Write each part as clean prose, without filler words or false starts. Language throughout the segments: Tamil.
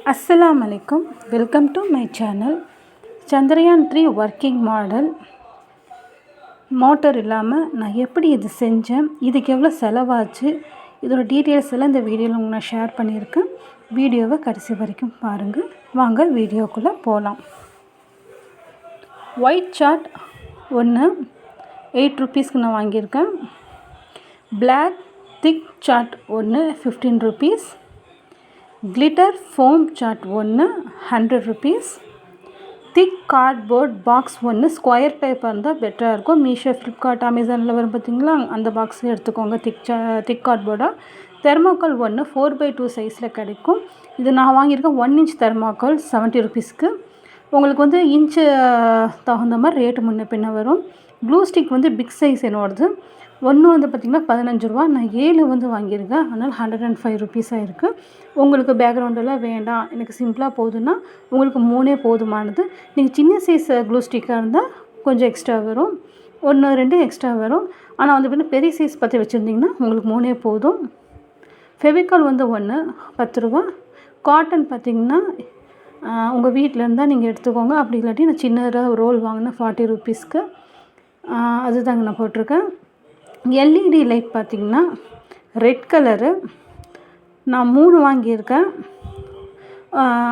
Assalamu alaikum. Welcome to my channel. Chandrayaan 3 working model motor இல்லாமல் நான் எப்படி இது செஞ்சேன், இதுக்கு எவ்வளோ செலவாச்சு, இதோட டீட்டெயில்ஸ் எல்லாம் இந்த வீடியோவில் உங்களுக்கு நான் ஷேர் பண்ணியிருக்கேன். வீடியோவை கடைசி வரைக்கும் பாருங்கள். வாங்க வீடியோக்குள்ளே போகலாம். ஒயிட் சார்ட் ஒன்று 8 ருபீஸ்க்கு நான் வாங்கியிருக்கேன். பிளாக் திக் சார்ட் ஒன்று 15 ருபீஸ். கிளிட்டர் ஃபோம் சார்ட் ஒன்று 100 ருபீஸ். திக் கார்ட்போர்ட் பாக்ஸ் ஒன்று ஸ்கொயர் டைப்பாக இருந்தால் பெட்டராக இருக்கும். மீஷோ, ஃப்ளிப்கார்ட், அமேசானில் வரும் பார்த்திங்களா, அந்த பாக்ஸ் எடுத்துக்கோங்க. திக் கார்ட்போர்டாக. தெர்மாக்கோல் ஒன்று 4x2 சைஸில் கிடைக்கும். இது நான் வாங்கியிருக்கேன் 1 inch தெர்மாக்கோல் 70 ருபீஸ்க்கு. உங்களுக்கு வந்து இன்ச்சு தகுந்த மாதிரி ரேட்டு முன்ன பின்ன வரும். க்ளூ ஸ்டிக் வந்து பிக் சைஸ் என்னோடது. ஒன்று வந்து பார்த்திங்கன்னா 15 ரூபா. நான் 7 வந்து வாங்கியிருக்கேன். அதனால் 105 ருபீஸாக இருக்குது. உங்களுக்கு பேக்ரவுண்டெல்லாம் வேண்டாம், எனக்கு சிம்பிளாக போதுன்னா உங்களுக்கு 3 போதுமானது. நீங்கள் சின்ன சைஸ் க்ளூ ஸ்டிக்காக இருந்தால் கொஞ்சம் எக்ஸ்ட்ரா வரும், 1-2 எக்ஸ்ட்ரா வரும். ஆனால் வந்து பார்த்தீங்கன்னா பெரிய சைஸ் பற்றி வச்சுருந்திங்கன்னா உங்களுக்கு 3 போதும். ஃபெவிகால் வந்து ஒன்று 10 ரூபா. காட்டன் பார்த்திங்கன்னா உங்கள் வீட்டில் இருந்தால் நீங்கள் எடுத்துக்கோங்க. அப்படி இல்லாட்டி நான் சின்னதாக ரோல் வாங்கினேன் 40 ருபீஸ்க்கு. அதுதாங்க நான் போட்டிருக்கேன். எல்இடி லைட் பார்த்திங்கன்னா ரெட் கலரு நான் 3 வாங்கியிருக்கேன்.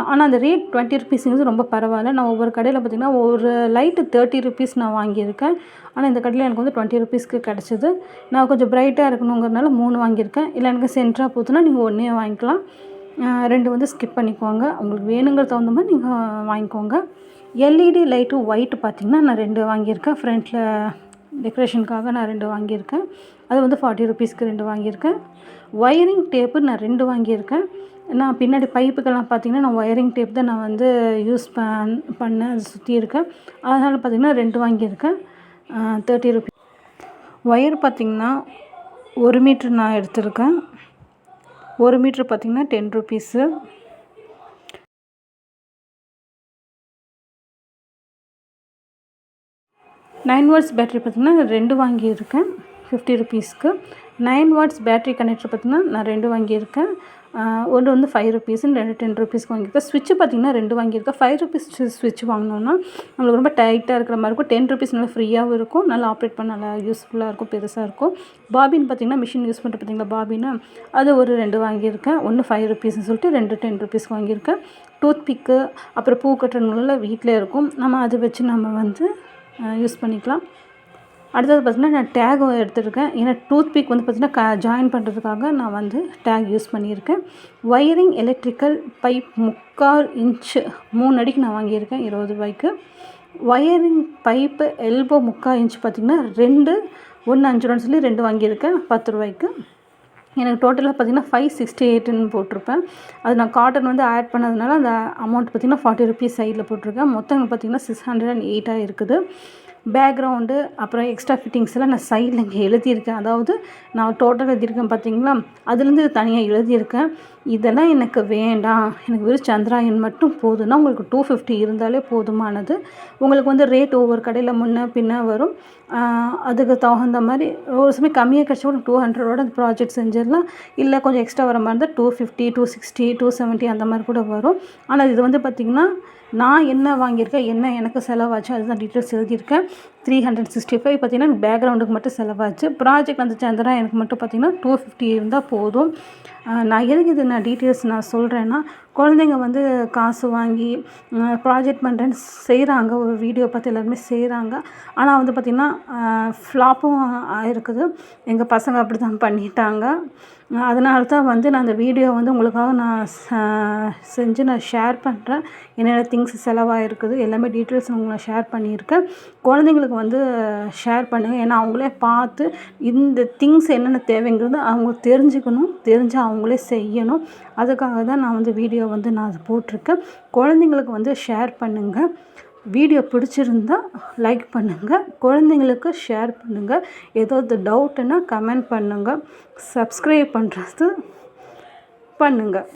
ஆனால் அந்த ரேட் 20 ருபீஸுங்கிறது ரொம்ப பரவாயில்ல. நான் ஒவ்வொரு கடையில் பார்த்திங்கன்னா ஒரு லைட்டு 30 ருபீஸ் நான் வாங்கியிருக்கேன். ஆனால் இந்த கடையில் எனக்கு வந்து 20 ருபீஸ்க்கு கிடச்சிது. நான் கொஞ்சம் ப்ரைட்டாக இருக்கணுங்கிறதுனால 3 வாங்கியிருக்கேன். இல்லை எனக்கு சென்டராக போச்சுன்னா நீங்கள் 1 வாங்கிக்கலாம். 2 வந்து ஸ்கிப் பண்ணிக்கோங்க. உங்களுக்கு வேணுங்கிற தகுந்த மாதிரி நீங்கள் வாங்கிக்கோங்க. எல்இடி லைட்டு ஒயிட் பார்த்திங்கன்னா நான் 2 வாங்கியிருக்கேன். ஃப்ரண்ட்டில் டெக்கரேஷனுக்காக நான் 2 வாங்கியிருக்கேன். அது வந்து 40 ருபீஸ்க்கு 2 வாங்கியிருக்கேன். ஒயரிங் டேப்பு நான் 2 வாங்கியிருக்கேன். நான் பின்னாடி பைப்புக்கெல்லாம் பார்த்திங்கன்னா நான் ஒயரிங் டேப் தான் நான் வந்து யூஸ் பண்ணேன், அது சுற்றியிருக்கேன். அதனால் பார்த்திங்கன்னா 2 வாங்கியிருக்கேன். 30 ருபீஸ். ஒயர் பார்த்திங்கன்னா 1 மீட்ரு நான் எடுத்திருக்கேன். 1 மீட்ரு பார்த்திங்கன்னா 10 ருபீஸு. வாட்ஸ் பேட்ரி பார்த்திங்கன்னா 2 வாங்கியிருக்கேன் 50 ருபீஸ்க்கு. 9 வாட்ஸ் பேட்ரி கனெக்டர் பார்த்திங்கன்னா நான் 2 வாங்கியிருக்கேன். ஒன்று வந்து 5 ருபீஸ்ன்னு 2 10 ருபீஸ்க்கு வாங்கியிருக்கேன். ஸ்விட்ச்சு பார்த்திங்கன்னா 2 வாங்கியிருக்கேன். 5 ருபீஸ் ஸ்விட்ச் வாங்கினோன்னா நம்மளுக்கு ரொம்ப டைட்டாக இருக்கிற மாதிரி இருக்கும். 10 ருபீஸ் நல்லா ஃப்ரீயாகவும் இருக்கும், நல்லா ஆப்ரேட் பண்ண நல்லா யூஸ்ஃபுல்லாக இருக்கும், பெருசாக இருக்கும். பாபின் பார்த்திங்கன்னா மிஷின் யூஸ் பண்ணுற பார்த்திங்களா பாபின்னு, அது ஒரு 2 வாங்கியிருக்கேன். ஒன்று 5 ருபீஸ்ன்னு சொல்லிட்டு 2 10 ருபீஸ்க்கு வாங்கியிருக்கேன். டூத் பிக்கு அப்புறம் பூ கட்டுறதுலாம் வீட்டில் இருக்கும், நம்ம அதை வச்சு நம்ம வந்து யூஸ் பண்ணிக்கலாம். அடுத்தது பார்த்திங்கன்னா நான் டேக் எடுத்துருக்கேன். ஏன்னா டூத் பிக் வந்து பார்த்திங்கன்னா ஜாயின் பண்ணுறதுக்காக நான் வந்து டேக் யூஸ் பண்ணியிருக்கேன். ஒயரிங் எலக்ட்ரிக்கல் பைப் 3/4 இன்ச்சு 3 அடிக்கு நான் வாங்கியிருக்கேன் 20 ரூபாய்க்கு. ஒயரிங் பைப்பு எல்போ 3/4 இன்ச்சு பார்த்திங்கன்னா 2 1 5 ரூபான்னு சொல்லி 2 வாங்கியிருக்கேன் 10 ரூபாய்க்கு. எனக்கு டோட்டலாக பார்த்திங்கன்னா 568ன்னு போட்டிருப்பேன். அது நான் காட்டன் வந்து ஆட் பண்ணதுனால அந்த அமௌண்ட் பார்த்திங்கன்னா 40 ருபீஸ் சைடில் போட்டிருக்கேன். மொத்தம் பார்த்திங்கன்னா 608 இருக்குது. பேக்ரவுண்டு அப்புறம் எக்ஸ்ட்ரா ஃபிட்டிங்ஸ் எல்லாம் நான் சைடில் இங்கே எழுதியிருக்கேன். அதாவது நான் டோட்டல் எழுதியிருக்கேன் பார்த்திங்களா, அதுலேருந்து தனியாக எழுதியிருக்கேன். இதெல்லாம் எனக்கு வேண்டாம், எனக்கு வெறும் சந்திராயன் மட்டும் போதுன்னா உங்களுக்கு 250 இருந்தாலே போதுமானது. உங்களுக்கு வந்து ரேட் ஒவ்வொரு கடையில் முன்ன பின்ன வரும். அதுக்கு தகுந்த மாதிரி ஒரு சமயம் கம்மியாக கிடச்சா கூட 200ஓட அந்த ப்ராஜெக்ட் செஞ்சிடலாம். இல்லை கொஞ்சம் எக்ஸ்ட்ரா வர மாதிரி இருந்தால் 250 260 270 அந்த மாதிரி கூட வரும். ஆனால் இது வந்து பார்த்திங்கன்னா நான் என்ன வாங்கியிருக்கேன், என்ன எனக்கு செலவாச்சு அதுதான் டீட்டெயில்ஸ் எழுதியிருக்கேன். 365 பார்த்திங்கன்னா பேக்ரவுண்டுக்கு மட்டும் செலவாச்சு. ப்ராஜெக்ட் அந்த சந்திரா எனக்கு மட்டும் பார்த்திங்கன்னா 250 இருந்தால் போதும். நான் எதுக்கு இது நான் டீட்டெயில்ஸ் நான் சொல்கிறேன்னா, குழந்தைங்க வந்து காசு வாங்கி ப்ராஜெக்ட் பண்ணுறேன்னு செய்கிறாங்க, ஒரு வீடியோ பார்த்து எல்லாருமே செய்கிறாங்க. ஆனால் வந்து பார்த்திங்கன்னா ஃப்ளாப்பும் ஆகிருக்குது. எங்கள் பசங்க அப்படி தான் பண்ணிட்டாங்க. அதனால தான் வந்து நான் அந்த வீடியோ வந்து உங்களுக்காக நான் செஞ்சு நான் ஷேர் பண்ணுறேன். என்னென்ன திங்ஸ் செலவாகிருக்குது எல்லாமே டீட்டெயில்ஸ் உங்களுக்கு நான் ஷேர் பண்ணியிருக்கேன். குழந்தைங்களுக்கு வந்து ஷேர் பண்ணுங்கள். ஏன்னா அவங்களே பார்த்து இந்த திங்ஸ் என்னென்ன தேவைங்கிறது அவங்க தெரிஞ்சுக்கணும், தெரிஞ்சு அவங்களே செய்யணும். அதுக்காக தான் நான் வந்து வீடியோ வந்து நான் அது போட்டிருக்கேன். குழந்தைங்களுக்கு வந்து ஷேர் பண்ணுங்கள். வீடியோ பிடிச்சிருந்தா லைக் பண்ணுங்கள், குழந்தைங்களுக்கு ஷேர் பண்ணுங்கள். ஏதாவது டவுட்டுன்னா கமெண்ட் பண்ணுங்கள், சப்ஸ்கிரைப் பண்ணுறது பண்ணுங்கள்.